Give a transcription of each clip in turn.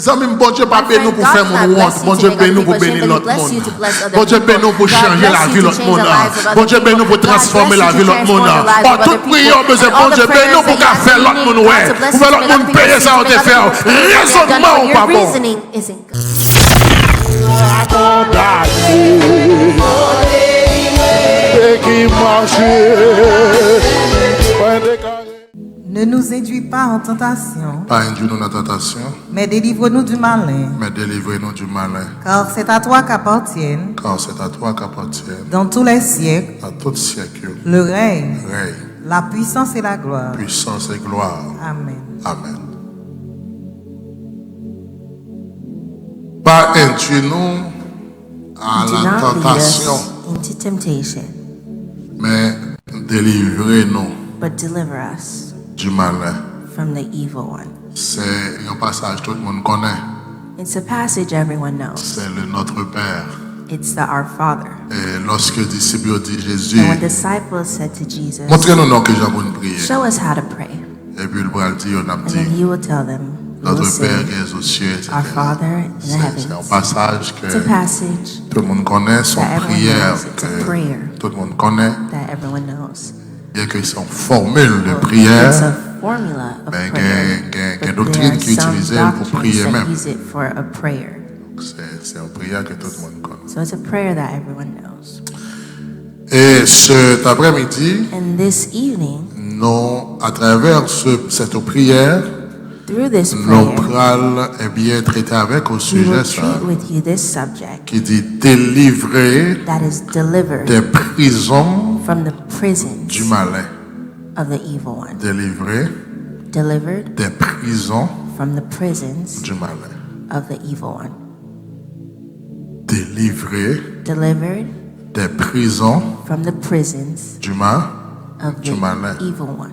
amis, bon Dieu pas béni nous pour faire mon honte. Bon Dieu béni nous pour bénir l'autre monde. Bon Dieu béni nous pour changer la vie de l'autre monde. Bon Dieu béni nous pour transformer la vie de l'autre monde. Par toute prière, besoin bon Dieu béni nous pour faire l'autre monde ouais. Pour faire l'autre monde payer ça on te faire. Raisonnement ou pas bon. Ne nous induis pas en tentation, Pas induis-nous dans la tentation, mais délivre-nous du malin. mais délivrez-nous du malin. Car c'est à toi qu'appartiennent, Car c'est à toi qu'appartiennent, dans tous les siècles, à tout siècle, le règne, règne, la puissance et la gloire. puissance et gloire. Amen. Amen. Pas induis-nous à Do la not lead tentation, us into temptation, mais délivrez-nous but deliver us du malin. from the evil one. C'est un passage que tout le monde connaît. It's a passage everyone knows. C'est le Notre Père. It's the Our Father. Et lorsque les disciples dit Jésus, And when disciples said to Jesus, montrez-nous non que j'ai bonne prière. show us how to pray. Et puis le bras dit, on a And then dit, he will tell them, he will Notre Père say, qui est aux cieux, etc. Our Father in the C'est un heavens. passage que It's a passage tout le monde connaît, son that everyone prière knows. It's a que prayer tout le monde connaît. that everyone knows. Bien que c'est une formule de It's prière, a formula of mais prayer. il y a But une doctrine there qui are some utilise pour doctrines prier that même. use it for a prayer. C'est une prière que tout le monde connaît. So it's a prayer that everyone knows. Et cet après-midi, And this evening, nous, à travers cette prière, through this nous prayer, allons bien traiter avec au we sujet will ça, treat with you this subject qui dit délivrer that is delivered des prisons from the prisons du malin. of the evil one. Délivrer Delivered des prisons from the prisons du malin. of the evil one. Délivrer Delivered des prisons from the prisons du malin. of Du the malin. evil one.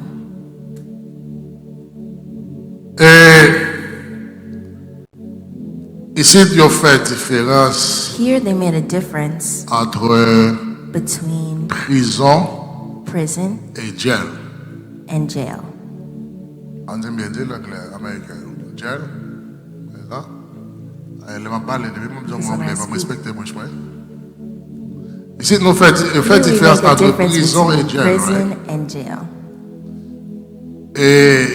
Et ici, il y a fait différence Here they made a difference entre between prison prison et jail. and jail. On dit bien dire l'anglais américain. Jail, c'est ça? Elle m'a parlé depuis mon anglais, va me respecter moi. Ici, nous faisons Here we différence make a entre difference prison et between jail. prison Right? and jail. Et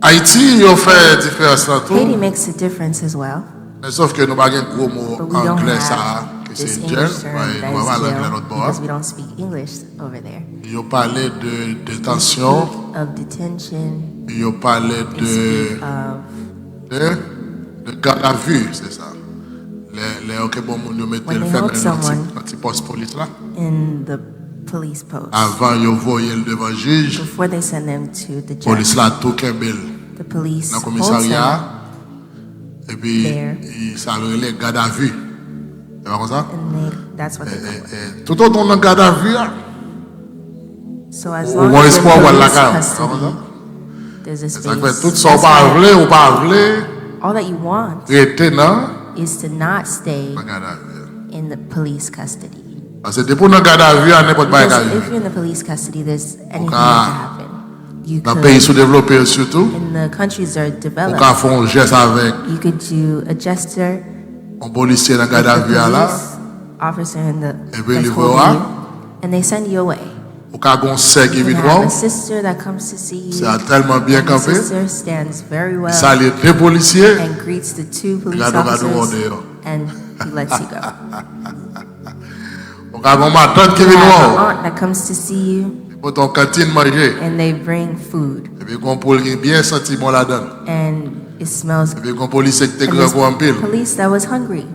Haïti, il fait différence là tout. Haiti makes a difference as well, Mais sauf que nous n'avons pas un gros mot but we don't anglais, have ça, que this c'est jail. English term Ouais, that nous avons is l'anglais jail l'autre bord. because we don't speak English over there. Ils ont parlé de détention, Of detention, ils ont parlé we speak of de garde à vue, c'est ça. Les ok bon nous mettez When le they fait hold someone dans petit poste police là. in the police post Avant ils voyaient le devant juge, before they send them to the judge. police là tout kembel The police dans le holds commissariat them et puis there. ça les garde à vue. C'est pas comme ça? and that's what they call it. Tout autant dans garde à vue là, So as au long moins as espoir they're in la police carte. custody, there's a Ça fait space. tout ça That's pas why vle ou pas vle, all that you want rester dans is to not stay la garde à vue. in the police custody. Parce que depuis dans garde à vue n'importe quoi Because arrive. if you're in the police custody, there's anything Okay. that can happen. You Dans could, pays sous-développés surtout, in the countries that are on developed, peut faire un geste avec you could do a gesture un policier dans with garde à the vue là. police officer in the Et puis, that's il holding va. you, and they send you away. Au cas qu'on sait qu'il You vient have voir, a sister that comes to see you. c'est tellement bien and the campé. sister stands very well Ça les deux policiers, and greets the two police Regarde, regarde, officers, regarde. and he lets you go. au cas qu'on m'attend qu'il You vient have an voir, aunt that comes to see you, pour ton cantine manger. and they bring food, Et puis qu'on peut bien sentir bon la donne. and it smells. Et puis qu'on policier qui te And grand this pour un pile. police that was hungry.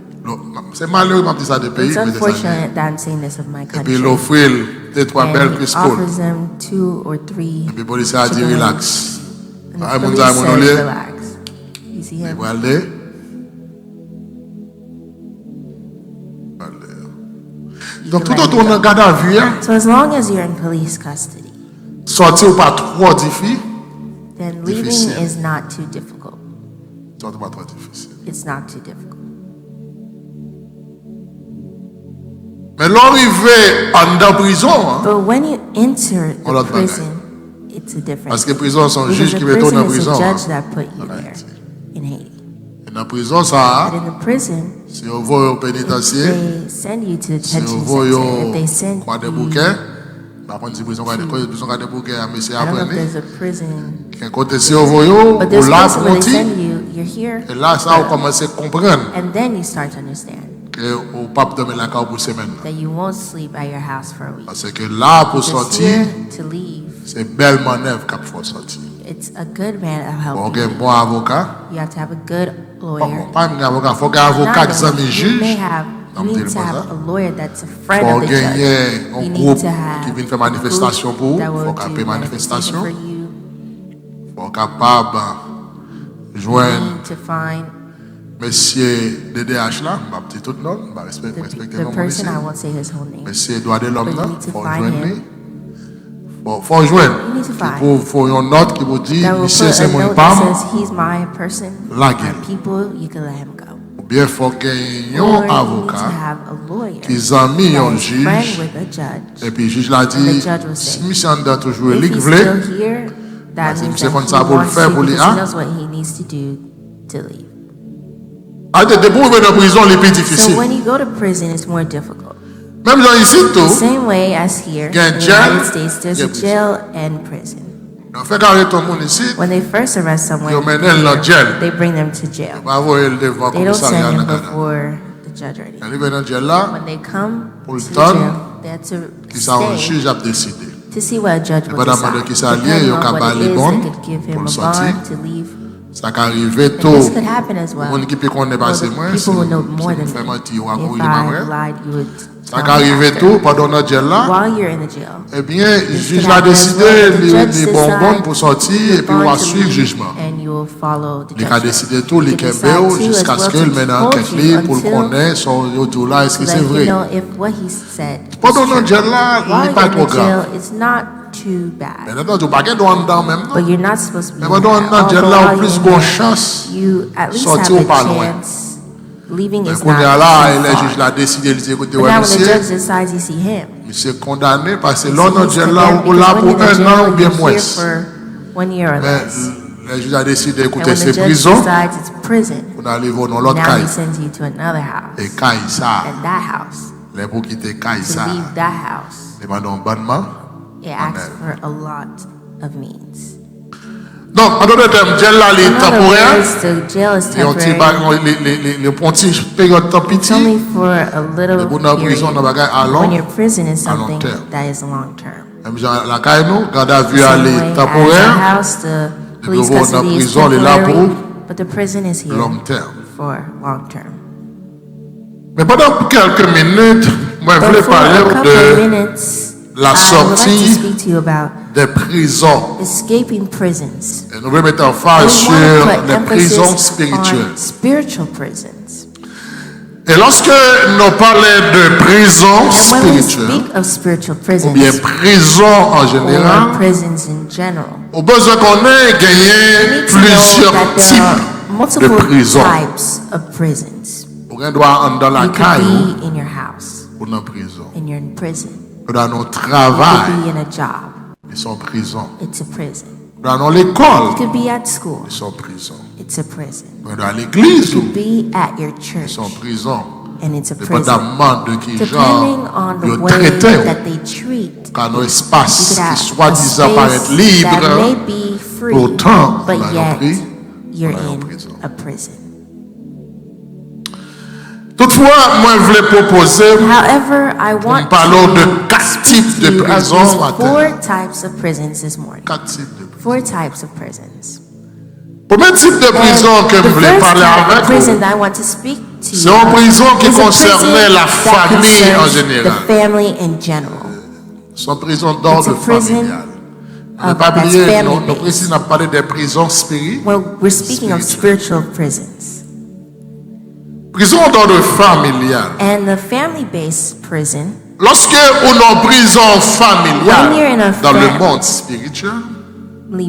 C'est malheureux m'a dit ça de pays, It's mais c'est ça. unfortunate that I'm saying this of my Et puis country. l'offrir des trois belles And he Chris Paul. offers them 2 or 3. Et puis policier a dit chicken relax. And the Ah, mon police Dieu, mon says, Dieu. relax. You see Et him? voilà. Donc tout autant on a garde à vue, hein, So as long as you're in police custody, sortir ou pas trop difficile. then leaving Difficile. is not too difficult. Sortir pas trop difficile. It's not too difficult. Mais l'arrivée en dans prison, hein, But when you enter On the l'autre prison, it's a different parce que prison sont Because juges the qui mettent en prison is prison. a hein. judge that put you En there Haïti. in Haiti. Et dans la prison, ça, But in the prison, si on va au pénitencier, they send you to the si on detention va center. If they send au des you, bouquets, par contre, si prison a des bouquets, mais c'est I don't know if après. there's a prison, Quand côté si on va but there's au a là place where they fronti, send you, you're here, et là, ça, on commence à comprendre and then you start to understand que au pape de la carte pour semaine. that you won't sleep at your house for a week. Parce que là, pour Because sortir, here, to leave, c'est belle manœuvre qu'il faut sortir. it's a good man of Bon, helping un you. bon avocat. You have to have a good lawyer. Bon, pas un avocat, il faut qu'un avocat qui s'en You may juge. have, On you me need dit to le have ça. a lawyer that's a friend Faut of the judge. gagner un You groupe need to have qui vient faire manifestation pour vous. that will Faut do qu'il y ait manifestation manifestation. for you. Faut capable You joindre need to find monsieur DDH là, ma petite tout nom, ma respecter the mon person, ici. I won't say his whole name. Monsieur Edouard de l'homme But là, you need to faut find joindre him. lui. Faut joindre. You need to find. Pour faut une note qui vous dit That will monsieur put c'est a mon note that pam. says he's my person, La my gueule. people, you can let him go. Ou bien faut gagner Or un you need to avocat have a lawyer qui zami that un is friend juge. with a judge. Et puis le juge l'a dit, And the judge will say, si monsieur Anda toujours If ligue he's vle, still here, that c'est means monsieur that comme he ça pour le wants faire to pour lui, because he hein? knows what he needs to do to leave. ah, de pour aller dans prison, les plus So difficile. when you go to prison, it's more difficult. Même dans ici The tout, same way as here in Get the jail, United States, there's get a prison. jail and prison. on fait carré ton monde ici, When they first arrest someone, Yo mène dans jail. they bring them to jail. va voir le devant They don't commissariat send dans him Canada. before the judge or anything. Elle est dans jail là, When they come Pour le to the temps, jail, they have to qui ça un stay juge a décidé. to see what a judge Et will pendant decide. que ça lié, Depending yo on ka what ba it li is, bon they could give pour him le a sortir. bond to leave. Ça qui arrive And tôt. this could happen as well. On qui peut connaître Well, pas the c'est moi, people who know more c'est than fait me. mentir ou à If courir ma I vrai. lied, you would Ça tell qui me arrive after. tôt pendant notre jail là. While you're in the jail, Eh bien, le this juge could l'a happen as décidé well. The judge les bonbons pour sortir et decide puis on va bond to suivre le leave, jugement. and you will follow the Il a judgment. décidé tout, les You can Kembéo, decide to jusqu'à as ce well qu'il to mène en hold enquête you libre pour le until- connaître, son retour là, est-ce so que that c'est you vrai? know if what he said is Pendant true. notre jail là, il While n'est pas you're in trop the jail, grave. it's not too bad. Mais là, tu n'as pas de droit dedans même, non? But you're not supposed to be Mais in pendant there. notre jail Although là, while au you're plus in bonne there, chance, you at least sortir have ou pas a loin. chance. Leaving Mais is qu'on not est là, et too le far. juge l'a décidé, il dit, écoutez, But ouais, now when the monsieur, judge decides you see him, monsieur est condamné parce que you là, see notre he's jail là, condemned on l'a because when pour you're in the un an ou jail, bien you're moins. here for 1 year or Mais less. le juge a décidé, And écoutez, when the c'est judge prison, decides it's prison, on allait voir dans l'autre now caille. he sends you to another house. Et caille ça, And that house, les pour quitter caille to ça, leave that house, les mandons bonnement. it asks for a lot of means. Donc, en d'autres termes, jail là, il est In other temporaire. words, the jail is Et on tire temporary. les pontis période temps It's petit. only for a little Les bons dans la prison, dans la period. bagaille à long. When your prison is à long something terme. that is long term. Même genre la caille nous, garde à vue Same aller way as temporaire, a house, the police nouveau, dans la custody is prison, on est là temporary, pour but the prison is here long terme. for long term. Mais pendant quelques minutes, moi je But voulais for a parler couple of de minutes, la I would like to sortie speak to you about des prisons. escaping prisons. Et nous voulons mettre en And phase we want sur to put les prisons emphasis spirituelles. on spiritual prisons. Et lorsque nous parlons de prisons And when we spirituelles, speak of spiritual ou bien prisons, prisons en or général, prisons in general, au besoin qu'on ait we gagné need to know plusieurs that there types are de multiple prisons. types of prisons. On doit en dans la You could caille be in your house, ou dans la prison. and you're in prison. Dans nos You could travail, be in a job. ils sont en prison. It's a prison. Dans l'école, You could be at school. ils sont en prison. It's a prison. Dans l'église, You could be at your ils church, sont en prison. and it's a prison. Dépendamment de qui Depending genre on the ils way traitent. that they treat, Car nos you espaces could have qui a soi-disant paraissent space that may libres, be free, pourtant, but on a yet appris, you're on a en in prison. a prison. toutefois, moi je voulais proposer, However, I want parlons de to 4 types speak de to you of prisons these matin. 4 types of prisons this morning. 4 types de 4 types of prisons. Premier type de prison And que je the voulais first parler type of avec prison vous, that I want to speak to c'est you une prison qui is a concernait prison la that famille en concerns général. the family in general. c'est une prison d'ordre It's a prison familial. Ne of pas that's oublier, family nous based. précisons, on a parlé des prisons spirituelles. Well, we're speaking of spiritual prisons. Prison d'ordre familial. And the family-based prison, Lorsque on est en prison When you're in a familiale dans le fam- monde spirituel,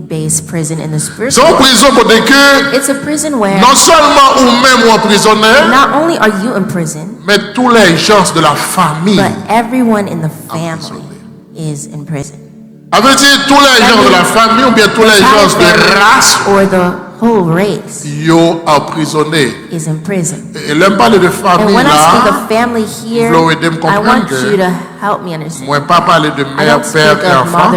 based prison in the c'est spiritual une world, prison pour dire que it's a prison where non seulement ou même ou emprisonné, not only are you in prison, mais tous les gens de la famille. but everyone in the family Emprisonné. is in prison. Ça veut dire tous les gens de la famille ou bien tous les gens de race Or the whole race yo emprisonné. is in prison. Et l'homme parle de And famille when I speak là, of family here, Vouloir aider me I comprendre want que you to help me understand. moi pas parler de I mère, don't père speak et of enfant.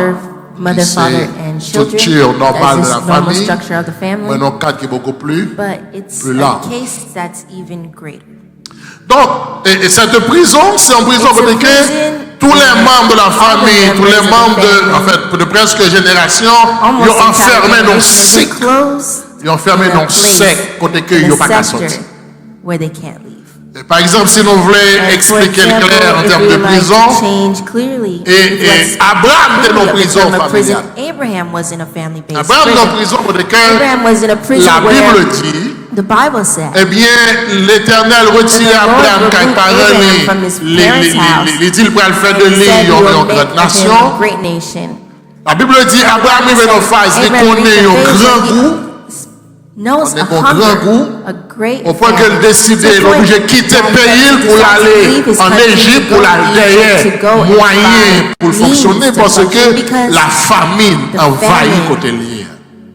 mother, C'est father, and children. structure normale de That's la this normal famille. structure of the Mais family. non, cadre qui est beaucoup plus. But it's plus a large. case that's even greater. Donc, et cette prison, c'est une prison It's a parce que prison tous les membres de la famille, tous les membres members of the en fait, de presque génération, ils Almost ont enfermé entire dans generations sec. closed Ils ont enfermé in a dans place, sec, côté que in ils a n'ont pas qu'à sector sortir. where they can't leave. Et par exemple, si nous voulons And for expliquer example, clair en if termes we de would like prison, to change clearly, et let's Abraham était dans clearly prison of the prison. familiale. Abraham was in a family-based Abraham est dans prison. prison parce que Abraham was in a prison la where Bible dit, the Bible said, eh bien, l'Éternel retirait And the Lord Abraham quand il removed parlait, Abraham from his parents' house. il dit, il pourrait le faire de and lui said, "You une will grande make of him nation. a great nation." La Bible dit, Abraham est dans phase, il Abraham connaît reached un a phase grand where he goût, knows On est a bon grand hunger, goût, a great au point famine. qu'elle décide, To the il est point obligé de quitter le that pays he pour decides to aller leave his en country Égypte to pour go la to derrière Egypt, to go and moyen find pour means fonctionner to parce function que because la famine the envahit famine côté lié.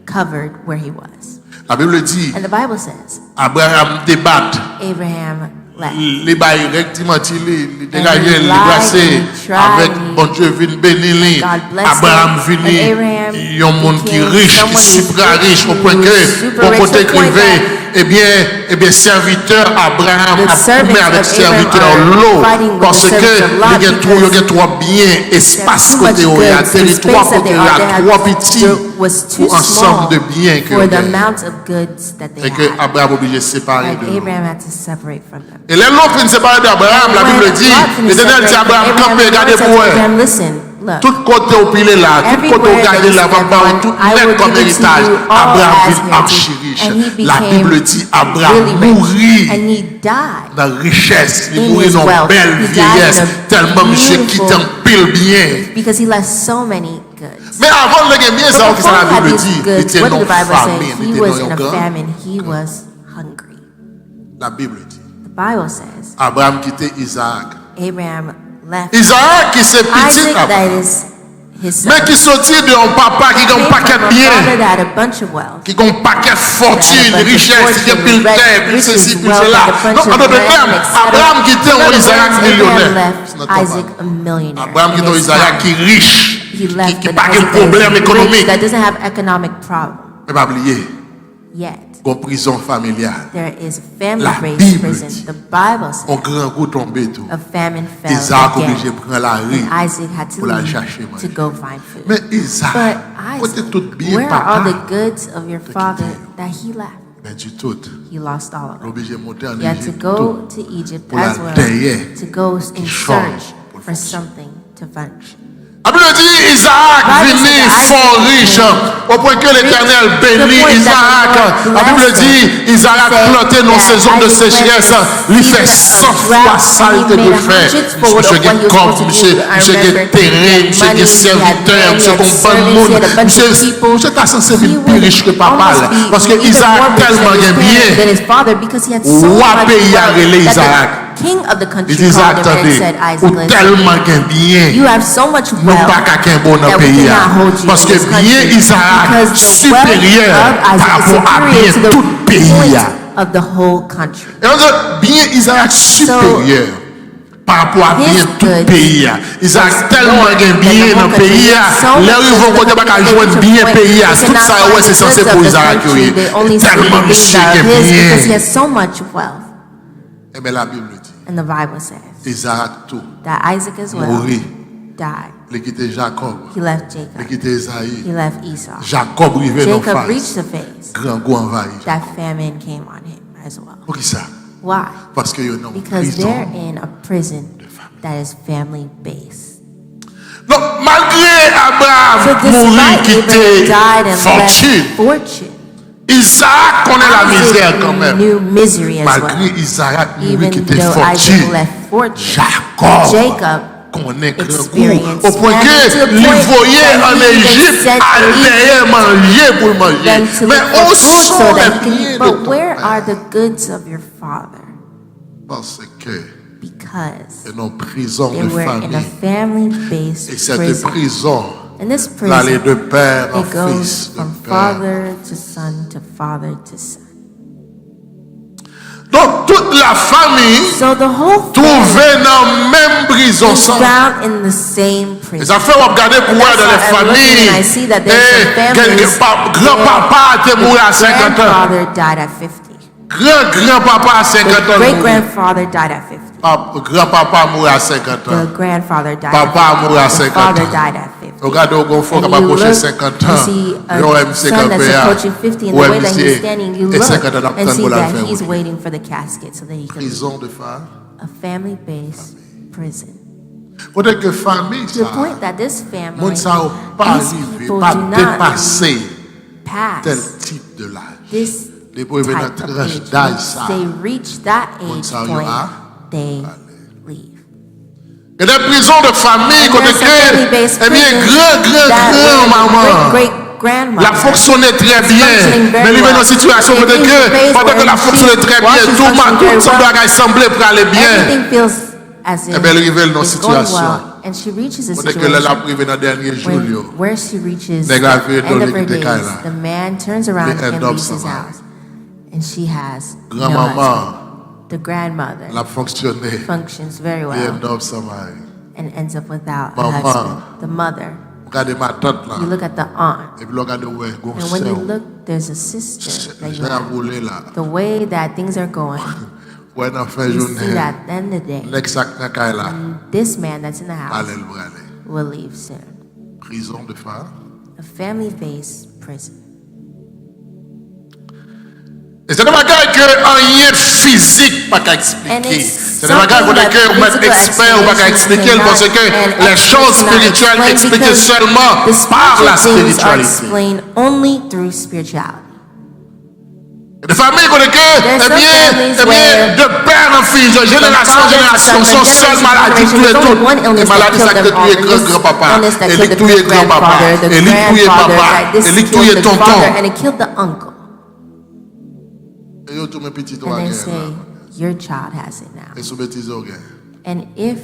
covered where he was. La Bible dit, And the Bible says, Abraham débat, Abraham left. les bails directement, il And dégagé, he il lied brassé, and he tried avec and bon Dieu vient bénir. God blessed Abraham him. vini, And Abraham il y a un monde qui est became riche, qui someone est who's super riche, au rich, point que, super au rich, côté to the point écrivain, eh bien, serviteur Abraham The a servants coupé avec of serviteur Abraham are l'eau, fighting with parce the que servants of Lot il y a trop bien, espace too much côté, il y a goods. The territoire space that côté, they il y are, they a had trois petits was too pour ensemble small de biens que for the vous avez. amount of goods that they Et que had. Abraham est obligé de séparer And de l'eau. Abraham had to separate from them. Et les l'autre finit séparé d'Abraham, la When Bible dit, Lot finished l'Éternel dit à separating Abraham, from campez, Abraham, regardez God said pour to eux. Abraham, listen, look, Tout côté au pilé là, tout côté au everywhere that gardé you là, step va on, tout I net will comme give it to héritage. you all Abraham as vit heritage. archi-riche. And he La became Bible dit, Abraham really rich. mourit And he died. dans la richesse, il In mourit his dans wealth. belle He died in vieillesse, a tellement monsieur qui beautiful- t'en pile bien. Because he left so many goods. Mais avant de le bien, But ça, before la he had Bible these dit, il goods, était what dans did the Bible famine, say? il He était was dans in un a camp. famine. He was hungry. La Bible dit, The Bible says Abraham quittait Isaac. Abraham left Isaac qui s'est petit Isaac, that Abraham, is his son. mais qui sortit d'un papa qui a un Came paquet from de a biens. father that had a bunch of wealth. Qui a un paquet de fortune, That a bunch of richesse, qui a fortune, pile terre, riches, plus ceci, plus wealth, cela. and a bunch Donc, en of d'autres land, termes, etc. Abraham quittait In un other Isaac words, millionnaire. Abraham C'est left notre Isaac papa. a millionaire. Abraham in quittait un his Isaac time. qui est riche, He left qui an n'a pas de Isaac problème that is rich, économique. that doesn't have economic problem Mais pas oublier, yet. une prison familiale. There is a La family-based Bible prison. dit, The Bible says un grand coup tombé tout. a famine fell Isaac obligé de again. prendre la rue And Isaac had to pour aller leave chercher to manger. go find food. Mais Isaac, But côté Isaac, tout bien where are all the papa, goods of your father that he left? mais du tout, He lost all of them. l'obligé de monter en He had to Égypte. go to Egypt pour as la well derrière to go in change search pour for fonctionner. something to function. La Bible dit Isaac Bible venu says fort Isaac riche au point que l'Éternel to the bénit point that Isaac. the Lord La Bible blessed dit him. Isaac Said planté dans that saison de Isaac sécheresse. went Il fait season 100 of fois drought, saleté and he de made faire. 100-fold of Monsieur what he was qui supposed to monsieur do. I qui remember terrain, he had monsieur qui money, he had serviteur, land, monsieur he had qui bon servants, he had a bunch of monde. people. Monsieur t'as censé He vivre plus would riche que papa almost be parce que even Isaac more rich tellement than his gagne parents, than bien. his father, because he had so Roi much pays a relé wealth that Isaac. the king of the country Il dit called him and attendez, said, ou Isaac, listen, tellement gagne bien. you have so much Non wealth pas qu'un bon that we pays. cannot hold you Parce in que this country, bien Isaac because the wealth supérieur of par Isaac is rapport à superior bien to the tout pays. point of the whole country. Et on dit bien Isaac supérieur par rapport à bien his tout goods pays. Isaac was tellement more gagne than bien the dans whole le pays. country. So Là much ils vont so côté that pas the joindre country bien point, pays. they Tout cannot ça find ouais c'est the censé goods pour of the Isaac. country. They only see Tellement the things monsieur that are gagne his because he bien. has so much wealth. Eh bien la Bible dit And the Bible says Isaac tout that Isaac as well mourit. died. Il quitté Jacob. He left Il Jacob. quitté Esaïe. He left Esau. Jacob arrivé dans Jacob face. reached the phase Grand goût envahi. that famine came on him as well. Pour qui ça? Why? Parce que yon Because they're prison. in a prison that is family based. Donc malgré So Abraham mourir despite Abraham quitté died and fortune, left fortune, Isaac connaît la misère quand Isaac même. knew misery as Malgré well. Isaac mourir Even quitté though fortune, Isaac left fortune, Jacob connaît grand goût. experienced Au point famine to que the il point voyait that en he even Égypte sent à derrière manger pour manger. them to Mais look for au food son so les that he can biens eat. de But ton where père. are the goods of your father? Parce que Because c'est une prison they de were in a famille. Et family-based cette prison. prison In this L'aller prison, de père en it goes fils, de from père. father to son to father to son. Donc toute la famille So the whole family trouvée dans la même prison. is found in the same Et prison. ça fait on regarder pour voir dans les familles. I see that there's some families Grand-papa était mort à 50 ans. grandfather died at 50. Grand-papa à 50 The ans. great-grandfather died at 50. Grand-papa mort à 50 ans. The grandfather died Papa at 50. mort à The 50 father ans. died at 50. Regarde au gonfort And qui va you approcher look, 50 you ans. see Yo, a MC son that's Kapéa. approaching 50, and the Ouais, way that monsieur. he's standing, you Et look 50 ans and see pour la that faire, he's oui. waiting for the casket so that he can leave. Prison de femmes. A family-based prison. Côté que famille To the ça, point that this family, monde ça n'a pas these arrivé, people pas do not dépassé tel pass type de l'âge. this Les pauvres type dans of tranche age. d'âge Once ça. they reach that Monde age ça, yo, point, ah, they leave. Et des prisons de famille, And côté there's a que, family-based eh bien, prison that grand-maman, great-grandmother la fonctionnait très bien. functioning very Mais il y a well. une situation In côté the que, phase pendant que where la fonctionnait très while bien, she's tout functioning very son well, bagage semblait pour aller bien. everything feels as if Eh bien, elle arrive dans une it's going situation. well, and she reaches a Côté que elle a situation privé dans le dernier jour, where she reaches the Nèg la vie end of dans her l'équité days. qu'elle a. The man turns around They end and up leaves his somewhere. house, and she has no husband. grand-maman, The grandmother elle a fonctionné. functions very Et well end up somewhere. and ends up without a Maman. husband. The mother, Regardez ma tante là. you look at the aunt, Et puis regardez où est and when you gon look, there's a sister that you j'ai have. roulé là. The way that things are going, Ouais, dans fin you see journée. that at the end of the day, L'ex sac n'a qu'à là. this man that's in the house Allez le braler. will leave soon. Prison de femmes. A family-based prison. Et c'est des bagages que rien physique pas qu'à And expliquer. it's C'est des bagages something que that on est physical expert ou pas qu'à expliquer explanation parce que cannot- les and choses cannot spirituelles explain expliquées because seulement the par la spiritual things are spiritualité. explained only through spirituality. Des familles que, There's some families where de père en fille, de génération en génération, sont seules maladies tous les There's only one tout. illness Les that maladies ça killed que them all. tuer And this grand-papa, illness that et killed les the tuer grand-papa, great-grandfather, the et les tuer grandfather, papa, that this et les killed tuer the tonton. father, and it killed the uncle. Et yo tous mes petits And doigts they là. say, your child has it now. Et sous bêtises au gain. And if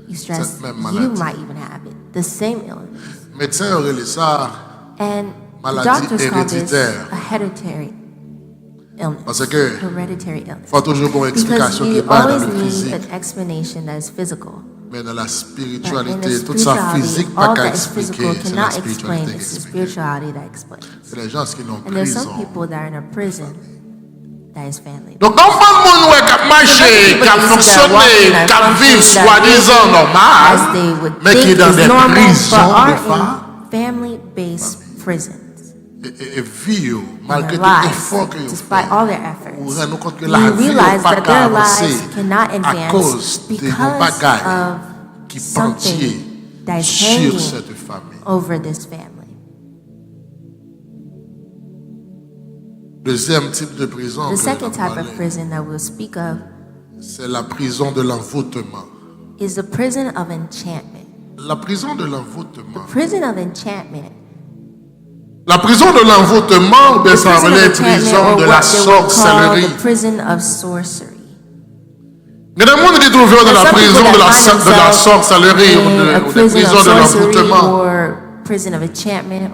you stress, Cette même you maladie. might even have it. The same illness. Médecin aurait les ça And Maladie doctors call this héréditaire. a hereditary illness. Parce que Hereditary illness. faut toujours une Because explication qui you va dans always le need physique. an explanation that is physical. Mais dans la But in the spiritualité, tout ça spirituality, physique pas all qu'à that is physical expliquer, c'est la cannot explain. spiritualité qui It's the explique. spirituality that explains. C'est les gens qui n'ont And there's prison. some people that are in a prison that is family. Donc, quand pas le monde qui a marché, qui a fonctionné, qui a vécu soi-disant normal, as they would mais qui est think dans is des normal, but prisons de are femmes, in family-based prisons. et vivent, In malgré their tout lives, l'effort qu'ils despite font, all their vous efforts, rendez compte que you la vie n'est realize pas that qu'à their avancer lives cannot à advance cause de nos because bagailles of qui something pentier that is sur hanging cette famille. over this family. Deuxième type de prison, The que second l'on type parlait, of prison that we'll speak of c'est la prison de l'envoûtement. is the prison of enchantment. La prison de l'envoûtement. Prison of enchantment. La prison de l'envoûtement, ben, ça Prison of relève enchantment, prison or de la what they would call sorcellerie. the prison of sorcery. Il y a des gens qui trouvent dans la Some prison people de la, that find de la themselves sorcellerie ou in a de prison prison of de sorcery l'envoûtement. or prison of enchantment.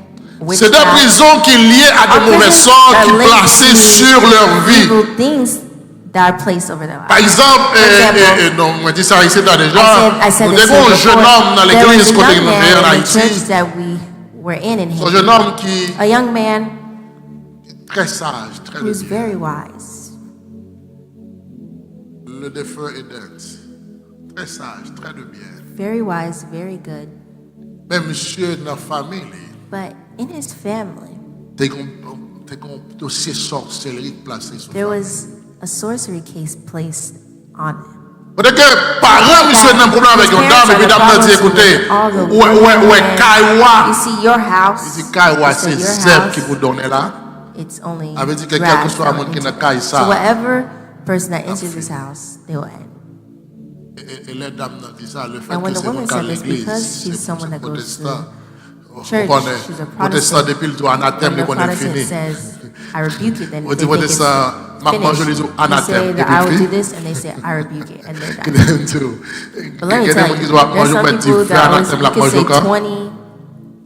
C'est des witchcraft. prisons qui liées à Are des mauvais prisons sorts that qui link placés to sur leur vie. evil things that are placed over their Par lives. exemple, example, donc, on dit ça ici dans déjà, I said nous this avons un before. jeune homme dans There l'église was a côté young nous man en in the church Haïti. that we were in Un jeune homme qui A young man est très sage, très who's bien. very wise. Le défunt Edens. Très sage, très de bien. Very wise, very good. Mais monsieur dans la famille, But in his family, t'es un dossier sorcellerie placé sur there lui. was a sorcery case placed on him. Peut-être que parents, monsieur, ont un problème avec une dame, et puis dame a dit, écoutez, Kaiwa, You see, your house, il dit Kaiwa, he said, c'est your Zeb house, qui vous donne là. it's only Avait dit que quel grass que soit le that monde will qui n'a enter. Kai So ça. whatever person that enters this house, they will end. Et les dames ont dit ça, le fait And que when the c'est woman mon cas said this, l'église, because she's c'est someone that goes protestant. to church, she's a Protestant Protestant. depuis le tout anathème, When les the qu'on est Protestant fini. says, I rebuke it, then On they dit think it's Protestant, maintenant je finished. les You anathème. say that I will do this, and they say, I rebuke it, and they're done. But let me tell you, there's some people that always, you could say 20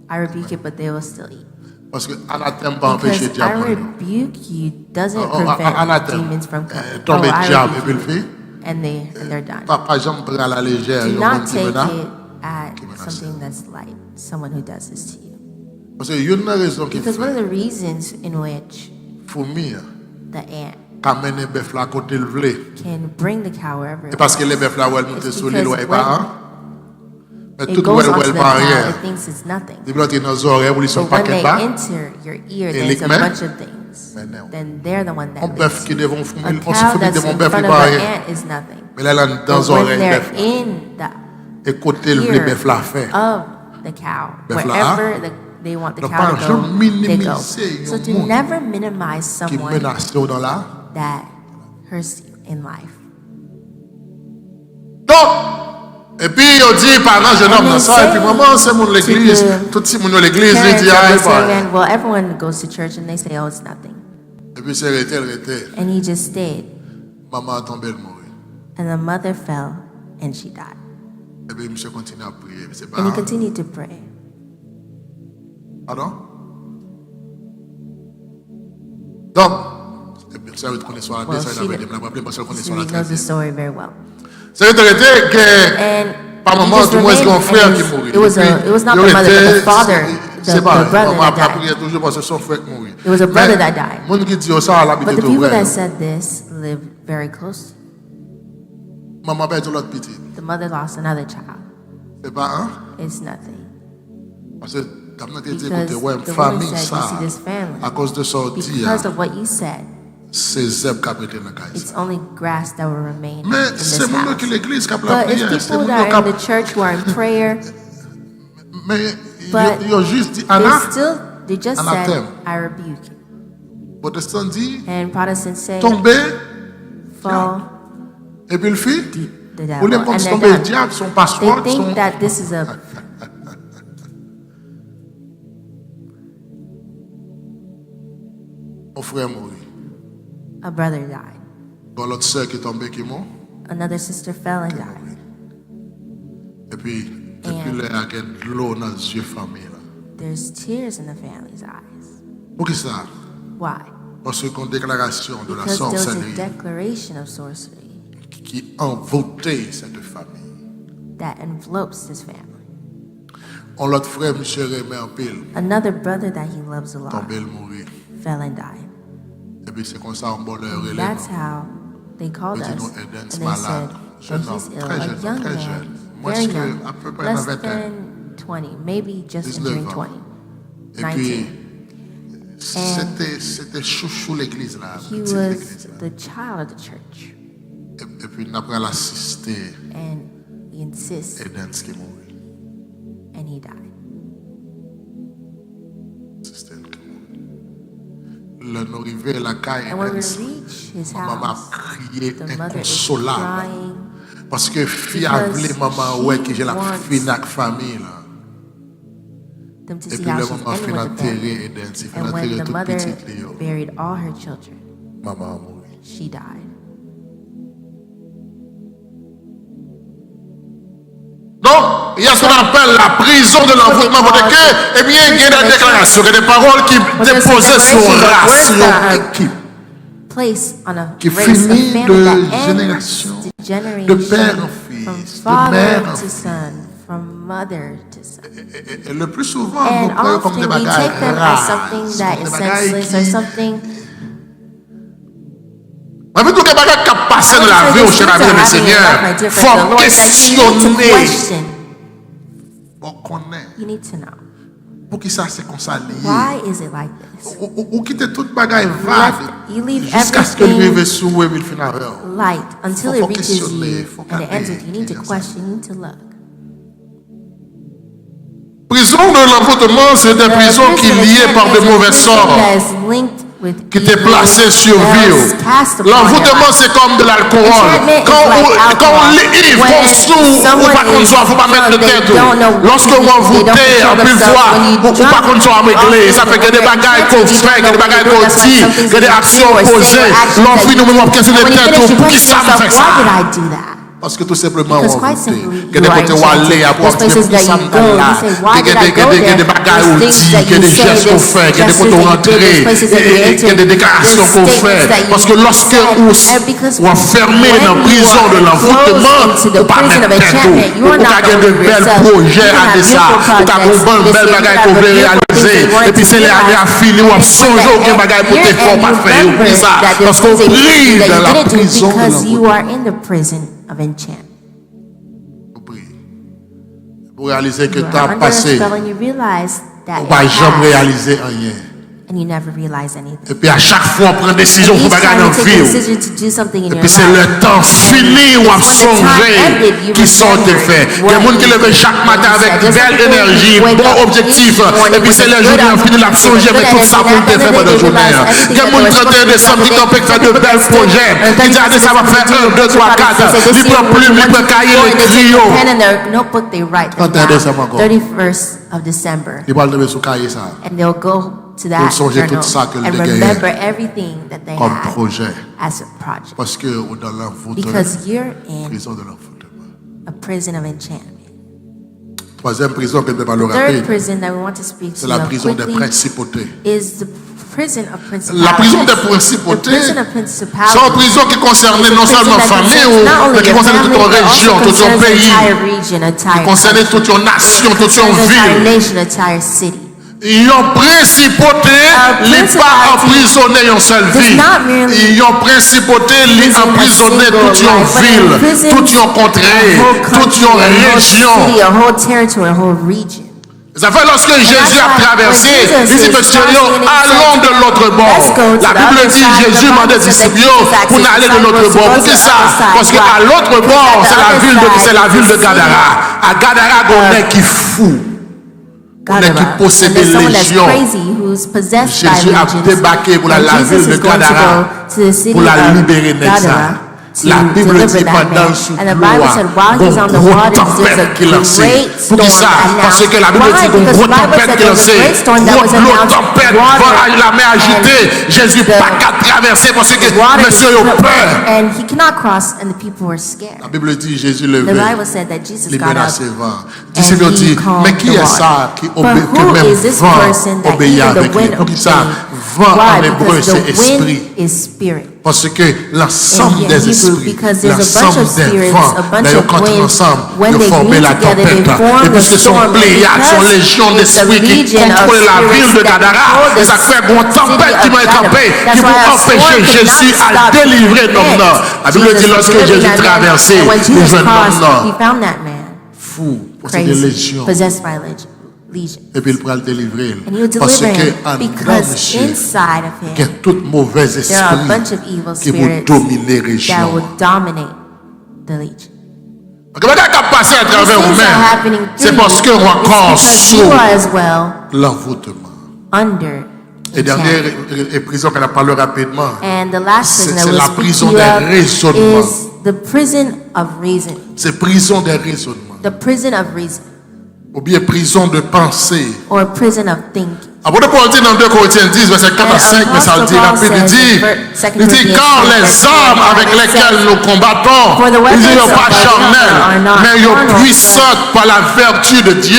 I rebuke it, but they will still eat. Parce que anathème pas empêcher Because I diable. rebuke you doesn't Anathème. prevent demons from coming. Tomber I diable et puis rebuke le you, fait. and they're done. Pas jamais prendre à la légère. Do Il y a not un monde qui take menace. it at something that's light. Someone who does this to you. Parce qu'il y a une raison qui Because one of fait the reasons in which fourmi the ant qu'amène bœuf là côté le vle. can bring the cow wherever Et it parce que wants. les bœufs là où elle monte It's sur l'île because ouais pas. Mais It tout goes où onto elle the pas cow, rien. it thinks it's nothing. Des blocs dans les oreilles où ils sont But when paquet they bas. enter your ear, Et there's a les bunch of things. Mais non. Then they're the one Un that bœuf makes qui it. devant A fourmi, on se cow fout that's de mon in bœuf front il of pas an rien. ant is nothing. Mais là dans But les when oreilles they're bœuf là. in the Et côté le ear bœuf là fait. of the cow, Bœuf là. wherever they want the Donc, cow pas to go, jamais they go. minimiser So un to monde never minimize qui someone menace dans là. that hurts you in life. Donc, et puis il dit parents jeune homme dans ça et puis maman c'est mon l'église, tout le monde à l'église il Parents dit of ah this young pas. man, well, everyone goes to church and they say, oh, it's nothing. Et puis c'est arrêté, arrêté. And he just stayed. Maman a tombé elle mourir. And the mother fell and she died. Et puis monsieur continue à prier, c'est pas. And he continued to pray. Pardon? Donc, et puis ça reconnaît sur la Well, ça she il avait dit, la parce qu'elle connaît sur la knows the tête. story very well. C'est arrêté que And par he moment just du moins c'est un remained, frère and qui it mourit. was not the mother, but the father, C'est the pas, brother on m'a that prié died. toujours parce que son frère mourit. It was a brother that died. Monde qui dit ça à But l'habitude the de people vrai. that said this lived very close. Maman perd l'autre petit. The mother lost another child. C'est pas hein? It's nothing. Parce que t'as dit Because écoutez ouais the woman famille said, ça you see this family, à cause de sortie because of what you said, c'est zèbre qui a prêté dans la it's caisse. only grass that will remain in Mais this c'est mon qui house. l'église qui a la But prière, it's c'est people mon that are in qui the church who are in prayer, mais but ils ont juste dit Anna, they just said, anathème. I rebuke you. protestant dit And Protestants say, tomber fall et puis le fit. the Ou les devil. gens And qui they're tombent le done. diable son They passeport think son that this is a mon frère mourit. brother died. Bon l'autre sœur qui est tombée qui est mort. Another sister fell and died. Et puis là il y a de l'eau dans les yeux famille là. There's tears in the family's eyes. Pour qui ça? Why? Parce qu'une déclaration de la Because there was a sorcellerie declaration of sorcery qui envoûtait cette famille. that envelopes this family. On l'autre frère monsieur Rémy en pile Another brother that he loves a lot tombé le mourir. fell and died. Et puis c'est comme ça un bonheur And relève. that's how they called Petit us. nom And Eden, they malade, said, jeune oh, he's homme, ill. très A jeune, young très man, jeune. Moins very que young, à peu près less 20 ans. than 20, maybe just 19 entering ans. 20, Et puis 19. c'était chouchou l'église là. He petite was l'église, là. the child of the church. Et puis après l'assister And he insists, Eden qui est mort. and he died. Assisté qui est mort. Le nous arrivé à la caille And when we Eden. reach his Maman a house, crié the mother is inconsolable. crying Parce que fille a voulu maman ouais que j'ai la wants fille dans la famille là. them to Et see puis how le she's maman fait ending with the family. enterrer Eden, c'est fait And when enterrer the toute mother petite Léo. buried all her children, Maman a mouru. she died. Donc, il y a ce qu'on appelle la prison de l'envoûtement pour que, eh bien, il y a des déclarations, il y a des paroles qui déposaient sur race, sur équipe, Place on a qui race, a finit family de that génération, ends to generation, de père en from fils, de father mère en to fils. son, from mother to son. Et le plus souvent, And nous prenons comme often des we bagailles take them as rares, something that des is bagailles senseless or qui... something. Mais tout les bagailles qui passent dans la vie au cher ami le Seigneur, faut questionner. Faut connaître. You need to know. Pour qui ça c'est comme ça lié. Why is it like this? Ou quitter toute bagaille vague You leave jusqu'à ce que everything lui arrive sous et il finit avec. light until Faut it reaches questionner, you faut and it ends with you. You need to garder. question, you need to look. Prison de l'envoûtement, c'est des prisons qui liées par de mauvais sorts, qui te placent sur vie. L'envoûtement, c'est comme de l'alcool. Quand on ivre, on sous, ou pas qu'on soit, faut pas mettre le tête. Lorsque on envoûté, on peut voir, ou pas qu'on soit réglé. Ça fait que des bagailles qu'on fait, que des bagailles qu'on dit, que des actions posées. L'envie nous-mêmes, qu'est-ce que des têtes, pour qui ça me fait ça? Parce que tout simplement, Because on quite va simply, goûter. you are enchanted. Those places that you go, you say, why did I go there? There's things that you say, there's gestures that you did, there's places that you entered, there's statements that you Parce que lorsque said. And because on fermé dans la prison de l'envoûtement, into the on pas prison of mettre enchantment, you are on not a de going belles yourself. projets You à have de ça, beautiful on a projects. un bel bagage qu'on veut réaliser. Et puis c'est les années à fini, on a songé au bagage pour te faire pas faire, oublie ça. Parce qu'on brille dans la prison de because you l'envoûtement. are in the prison of enchantment. Pour réaliser que You tu are as under a passé, spell and you realize that on it va jamais passed, réaliser rien. and you never realize anything. Et puis à chaque fois, on prend une décision Each pour time bagage you dans take a la vie. decision to do something in Et your puis c'est life, le temps fini où on songer qui sont faits. Il y a des gens qui lèvent chaque matin avec belle énergie, bon objectif. Et puis c'est le jour où on finit la songer, mais tout ça pour le faire pendant la journée. Il y a des gens 31 décembre qui ont fait de belles projets. Qui disent ça va faire 1, 2, 3, 4. Ils prennent plume, ils prennent cahier, les crayons. pen and their notebook, they write them 31 décembre down. encore. 31st of December. Ils vont lever sous cahier ça. And they'll go to that Pour songer journal tout ça que and le gagné remember everything that they comme had projet. as a project. Parce que dans l'envoûtement, Because you're in prison de l'envoûtement. a prison of enchantment. Troisième prison que je ne vais pas le Third rappeler, prison that we want to speak c'est to la you prison des quickly principautés. is the prison of principalities. La prison des The principautés, prison of c'est une principalities. prison qui concerne non Prison seulement that famille, concerns not only mais qui your concerne toute family, ton but also région, tout ton concerns the pays, entire region, entire qui concerne country, toute ton nation, toute ton concerns the entire ville. nation, entire city. Ils ont principauté, les pas emprisonné en seule does vie. not merely Ils ont principauté, les prison a emprisonné single toute une life, but ville, imprisons toute une a contrée, whole toute country, une a whole région. city, a whole territory, a whole region. Ça fait lorsque Jésus a traversé, il dit, monsieur, allons de l'autre bord. La Bible dit, Jésus m'a dit, disciples, pour aller de l'autre bord. Pour qui ça? Parce qu'à l'autre bord, c'est la ville de Gadara. À Gadara, on est qui fou. On est qui And possède there's des someone that's légions. crazy who's possessed by Jésus a legions. débarqué pour la And ville Jesus de is going to Gadara, go to the city pour la of libérer d'Exa. Gadara to La Bible deliver dit that pendant man. sous And the Bible said while he's on the waters, there's a great storm Pour qui ça? Parce que la Bible Why? dit Because une the grosse Bible tempête said qui there was a great lancée. storm that was L'eau announced. tempête, la mer agitée. Jésus the- pas qu'à traverser parce que Water monsieur a peur. and he cannot cross, and the people were scared. La Bible dit Jésus The levé, Bible said that Jesus il got up menaçait le vent. and Disciples he dit, calmed mais qui the est water. ça qui But obéit, que who même is this person vent that obéit even the avec lui? wind Pour qui ça? obeys? Vent en Why? hébreu, Because c'est the wind esprit. is spirit. Parce que l'ensemble In des Hebrew, esprits, because there's a bunch l'ensemble of des spirits, vents, a bunch d'ailleurs of quand ils winds, ensemble, when de they former meet la together, they tempête. form Et the puisque son storm. pléiade, son Because légion it's the d'esprits qui legion of contrôle la spirits ville de that Gadara, control the et ça fait une tempête city qui of m'a Gadara. échappé, That's qui why vont a empêcher storm could Jésus not à stop délivrer the l'homme là. La Bible dit Jesus lorsque delivered Jésus that man. traversait, And when il Jesus jeune homme crossed, là, he found that man fou, c'est des crazy, légions. possessed by legion. Et puis il pourra le délivrer. And he would Parce deliver him qu'en because monsieur, inside of il y a him tout mauvais there are a bunch esprit of evil qui vont spirits dominer la that région. would dominate the legion. Donc, le bagage qui a passé à These travers things are vous-même, happening c'est through parce you. qu'on est encore It's because sous you are as well l'envoûtement. under Et dernière enchantment. prison qu'on a parlé rapidement, And the last prison c'est that la we'll speak prison to you des of raisonnements. is the prison of reason. c'est prison des raisonnements. The prison of reason, Ou bien prison de pensée. or prison of thinking. Apôtre Paul dit dans 2 Corinthiens 10, verset 4 à 5, mais ça le dit rapide, il dit, car les armes avec lesquelles nous combattons, ils ne sont pas charnels, mais ils sont puissantes par la vertu de Dieu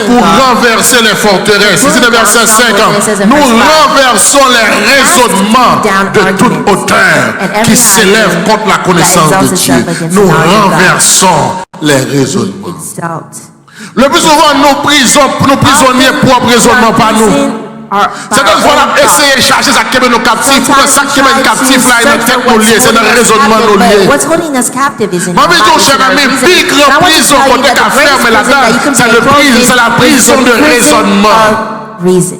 pour renverser les forteresses. Ici, le verset 5, nous renversons les raisonnements de toute hauteur qui s'élèvent contre la connaissance de Dieu. Nous renversons les raisonnements. Exalt. Le plus souvent, nos prisonniers propres raisonnement pas nous. Certaines fois, on a essayé de chercher ça qui est nos captifs. Pour ça qui est captif là, il tête nous lié. C'est dans le raisonnement nous lié. What's holding us captive is in Ma vie, ton cher ami, plus grand prison qu'on t'a qu'à faire, mais là-dedans, c'est la prison de raisonnement. Reason.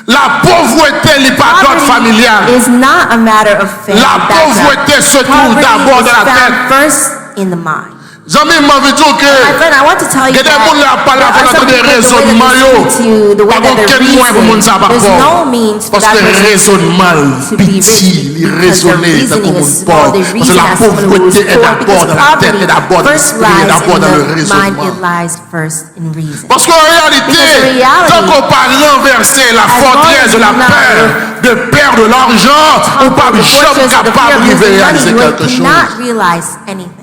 La pauvreté n'est pas d'ordre familial. Is not a matter of family La pauvreté se trouve background. d'abord dans la Poverty is tête. found first in the mind. Amis, m'a vu dire My que friend, I want to tell you il y a des that gens qui parlent there are avec some des people, the way raisonnements, that they speak to you, the way pas that they aucun moyen pour monde ça reason, there's pas no means for parce that que person raisonnement to be rich petit, il because their raisonner c'est reasoning comme is une small. porte They parce que reason la as someone who is pauvreté est poor d'abord because dans la tête, poverty est d'abord dans first l'esprit, est lies d'abord in dans le the mind, raisonnement. it lies first in reason. Parce qu'en réalité, Because in reality, tant qu'on pas renverser la as forteresse de la long as peur, de perdre l'argent, on pas The jamais fortress of the fear capable of de losing réaliser money, quelque you chose. cannot realize anything.